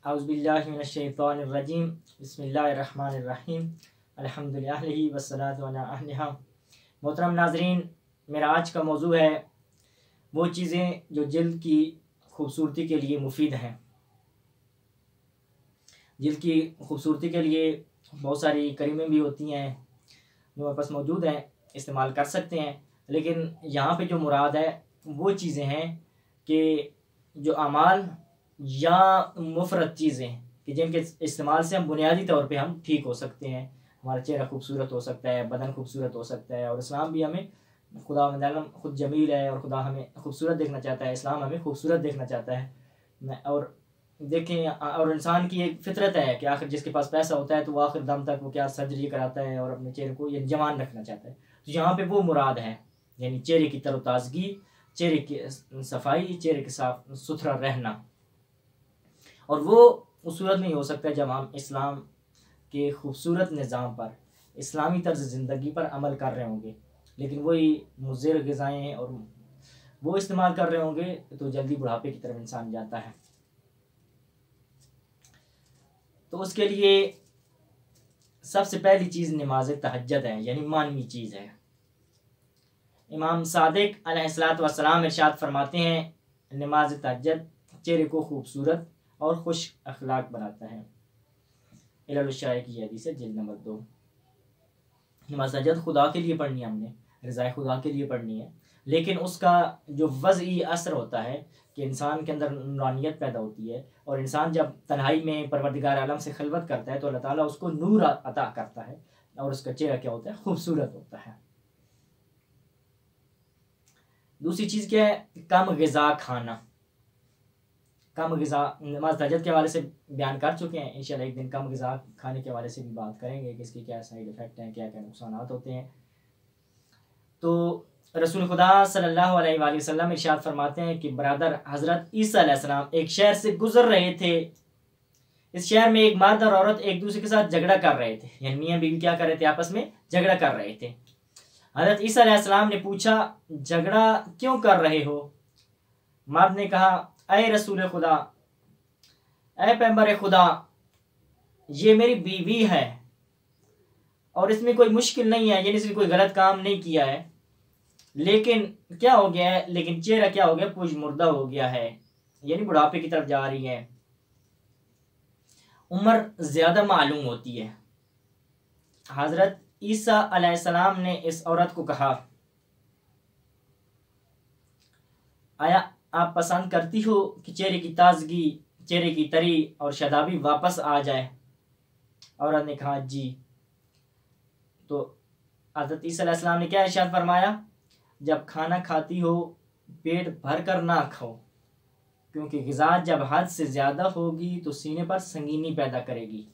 औज़ुबिल्लाहि मिनश्शैतानिर्रजीम बिस्मिल्लाहिर्रहमानिर्रहीम अल्हम्दुलिल्लाहि वस्सलातु अला अहलिहा। मोहतरम नाज़रीन, मेरा आज का मौजू है वो चीज़ें जो जिल्द की खूबसूरती के लिए मुफीद हैं। जिल्द की खूबसूरती के लिए बहुत सारी क्रीमें भी होती हैं जो हमारे पास मौजूद हैं, इस्तेमाल कर सकते हैं। लेकिन यहाँ पे जो मुराद है वो चीज़ें हैं कि जो अमाल या मुफरत चीज़ें कि जिनके इस्तेमाल से हम बुनियादी तौर पे हम ठीक हो सकते हैं। हमारा चेहरा खूबसूरत हो सकता है, बदन खूबसूरत हो सकता है, और इस्लाम भी हमें खुदा खुद जमील है और खुदा हमें खूबसूरत देखना चाहता है। इस्लाम हमें खूबसूरत देखना चाहता है। और देखें, और इंसान की एक फितरत है कि आखिर जिसके पास पैसा होता है तो वो आखिर दम तक वो क्या सर्जरी कराता है और अपने चेहरे को ये जवान रखना चाहता है। तो यहाँ पे वो मुराद है, यानी चेहरे की तरोताज़गी, चेहरे की सफाई, चेहरे के साफ सुथरा रहना। और वो उस सूरत में ही हो सकता है जब हम इस्लाम के खूबसूरत निज़ाम पर, इस्लामी तर्ज ज़िंदगी पर अमल कर रहे होंगे। लेकिन वही मुज़र ग़िज़ाएँ और वो इस्तेमाल कर रहे होंगे तो जल्दी बुढ़ापे की तरफ इंसान जाता है। तो उसके लिए सबसे पहली चीज़ नमाज तहज्जुद है, यानी मानवी चीज़ है। इमाम सादिक अलैहिस्सलाम इरशाद फरमाते हैं, नमाज तहज्जुद चेहरे को खूबसूरत और खुश अखलाक बनाता है। इलालुल शाय की हदीस है, जिल्द नंबर 2। नमाज तहज्जुद खुदा के लिए पढ़नी है, हमने रज़ाए खुदा के लिए पढ़नी है। लेकिन उसका जो वज़ई असर होता है कि इंसान के अंदर नूरानियत पैदा होती है, और इंसान जब तन्हाई में परवरदिगार आलम से खिलवत करता है तो अल्लाह ताला उसको नूर अता करता है और उसका चेहरा क्या होता है, खूबसूरत होता है। दूसरी चीज़ क्या है, कम ग़िज़ा खाना। कम ग़िज़ा नमाज तहज्जुद के हवाले से बयान कर चुके हैं। इंशाल्लाह एक दिन कम ग़िज़ा खाने के हवाले से भी बात करेंगे कि इसके क्या साइड इफ़ेक्ट हैं, क्या क्या नुकसान होते हैं। तो रसूल खुदा सल्लल्लाहु अलैहि वसल्लम इरशाद फरमाते हैं कि बरादर हज़रत ईसा अलैहिस्सलाम एक शहर से गुजर रहे थे। इस शहर में एक मर्द और औरत एक दूसरे के साथ झगड़ा कर रहे थे, यानी मियाँ बीवी क्या कर रहे थे, आपस में झगड़ा कर रहे थे। हज़रत ईसा अलैहिस्सलाम ने पूछा, झगड़ा क्यों कर रहे हो? मर्द ने कहा, ऐ रसूल खुदा, ऐ पैगंबर खुदा, ये मेरी बीवी है और इसमें कोई मुश्किल नहीं है, यानी इसने कोई गलत काम नहीं किया है, लेकिन क्या हो गया है, लेकिन चेहरा क्या हो गया, पुज मुर्दा हो गया है, यानी बुढ़ापे की तरफ जा रही है, उम्र ज्यादा मालूम होती है। हजरत ईसा अलैहिस्सलाम ने इस औरत को कहा, आया आप पसंद करती हो कि चेहरे की ताजगी, चेहरे की तरी और शादाबी वापस आ जाए? औरत ने कहा जी। तो हजरत ईसा अलैहिस्सलाम ने क्या इरशाद फरमाया, जब खाना खाती हो पेट भर कर ना खाओ, क्योंकि ग़िज़ा जब हद से ज़्यादा होगी तो सीने पर संगीनी पैदा करेगी,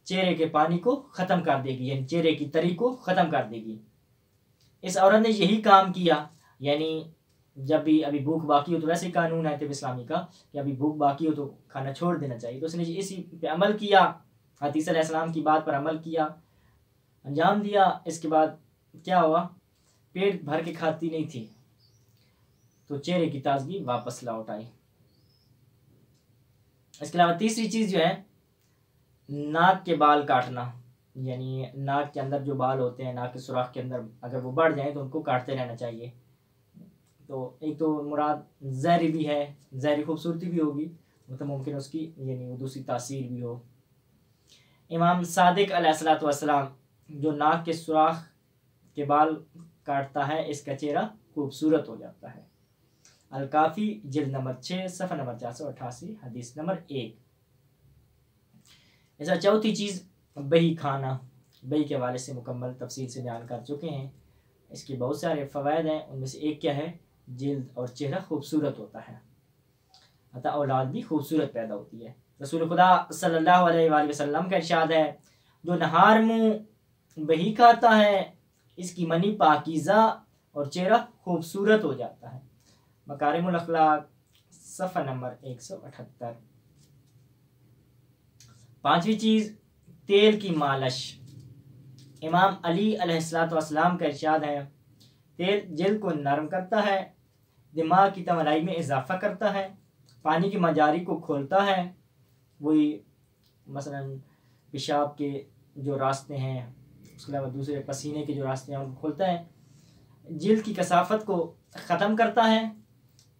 चेहरे के पानी को ख़त्म कर देगी, यानी चेहरे की तरी को ख़त्म कर देगी। इस औरत ने यही काम किया, यानी जब भी अभी भूख बाकी हो, तो वैसे ही कानून है तिब इस्लामी का कि अभी भूख बाकी हो तो खाना छोड़ देना चाहिए, तो उसने इसी पे अमल किया, हज़रत ईसा अलैहिस्सलाम की बात पर अमल किया, अंजाम दिया। इसके बाद क्या हुआ, पेट भर के खाती नहीं थी तो चेहरे की ताजगी वापस लौट आई। इसके अलावा तीसरी चीज़ जो है, नाक के बाल काटना, यानी नाक के अंदर जो बाल होते हैं, नाक के सुराख के अंदर अगर वो बढ़ जाए तो उनको काटते रहना चाहिए। तो एक तो मुराद ज़हरी भी है, ज़हरी खूबसूरती भी होगी, मतलब मुमकिन उसकी यानी वो दूसरी तासीर भी हो। इमाम सादिक अलैहिस्सलाम जो नाक के सुराख के बाल काटता है, इसका चेहरा खूबसूरत हो जाता है। अल-काफ़ी जिल्द नंबर 6 सफ़ा नंबर 488 हदीस नंबर 1। ऐसा चौथी चीज़, बही खाना। बही के हवाले से मुकम्मल तफसील से बयान कर चुके हैं, इसके बहुत सारे फ़वाइद हैं। उनमें से एक क्या है, जिल्द और चेहरा खूबसूरत होता है, अतः औलाद भी खूबसूरत पैदा होती है। रसूल खुदा सल्लल्लाहु अलैहि वसल्लम का इरशाद है, जो नहार मुँह बही खाता है इसकी मनी पाकीज़ा और चेहरा खूबसूरत हो जाता है। मकारिमुल अखलाक सफ़ा नंबर 178। पांचवी चीज़, तेल की मालिश। इमाम अली अलैहिस्सलाम का इरशाद है, तेल जिल्द को नरम करता है, दिमाग की तवानाई में इजाफा करता है, पानी की मजारी को खोलता है, वही मसलन पेशाब के जो रास्ते हैं, उसके अलावा दूसरे पसीने के जो रास्ते हैं उनको खोलता है, जिल्द की कसाफत को ख़त्म करता है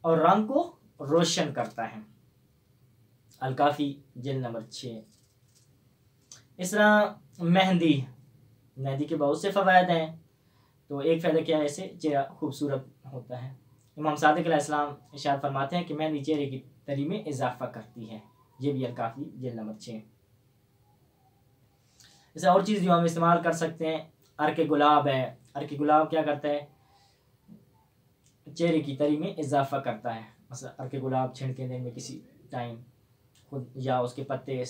और रंग को रोशन करता है। अलकाफ़ी जिल्द नंबर 6। इस तरह मेहंदी के बहुत से फ़वायद हैं। तो एक फ़ायदा क्या है, इससे चेहरा खूबसूरत होता है। इमाम सादिक अलैहिस्सलाम इरशाद फरमाते हैं कि मेहंदी चेहरे की तरी में इजाफ़ा करती है। ये भी अलकाफ़ी जिल्द नंबर 6। इसे और चीज़ जो हम इस्तेमाल कर सकते हैं, अर्क गुलाब है। अर्क गुलाब क्या करता है, चेहरे की तरी में इजाफ़ा करता है। मतलब अर्क गुलाब छिड़के दिन में किसी टाइम खुद, या उसके पत्ते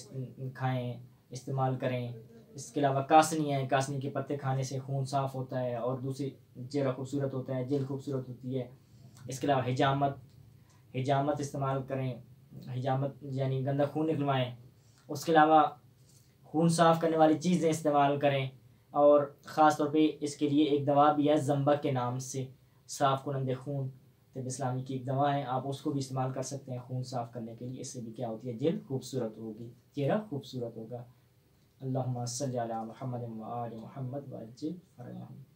खाएं, इस्तेमाल करें। इसके अलावा कासनी है, कासनी के पत्ते खाने से खून साफ़ होता है और दूसरी चेहरा खूबसूरत होता है, जिल्द खूबसूरत होती है। इसके अलावा हिजामत इस्तेमाल करें, हिजामत यानी गंदा खून निकलवाएं। उसके अलावा खून साफ़ करने वाली चीज़ें इस्तेमाल करें, और ख़ास तौर पे इसके लिए एक दवा भी है ज़ंबक के नाम से, साफ़ कुनंदे खून, तिब इस्लामी की एक दवा है, आप उसको भी इस्तेमाल कर सकते हैं खून साफ़ करने के लिए। इससे भी क्या होती है, जिल्द खूबसूरत होगी, चेहरा खूबसूरत होगा। अल्लाहुम्मा सल्ली अला मुहम्मद व आलि मुहम्मद व अज्जिल फरजहम।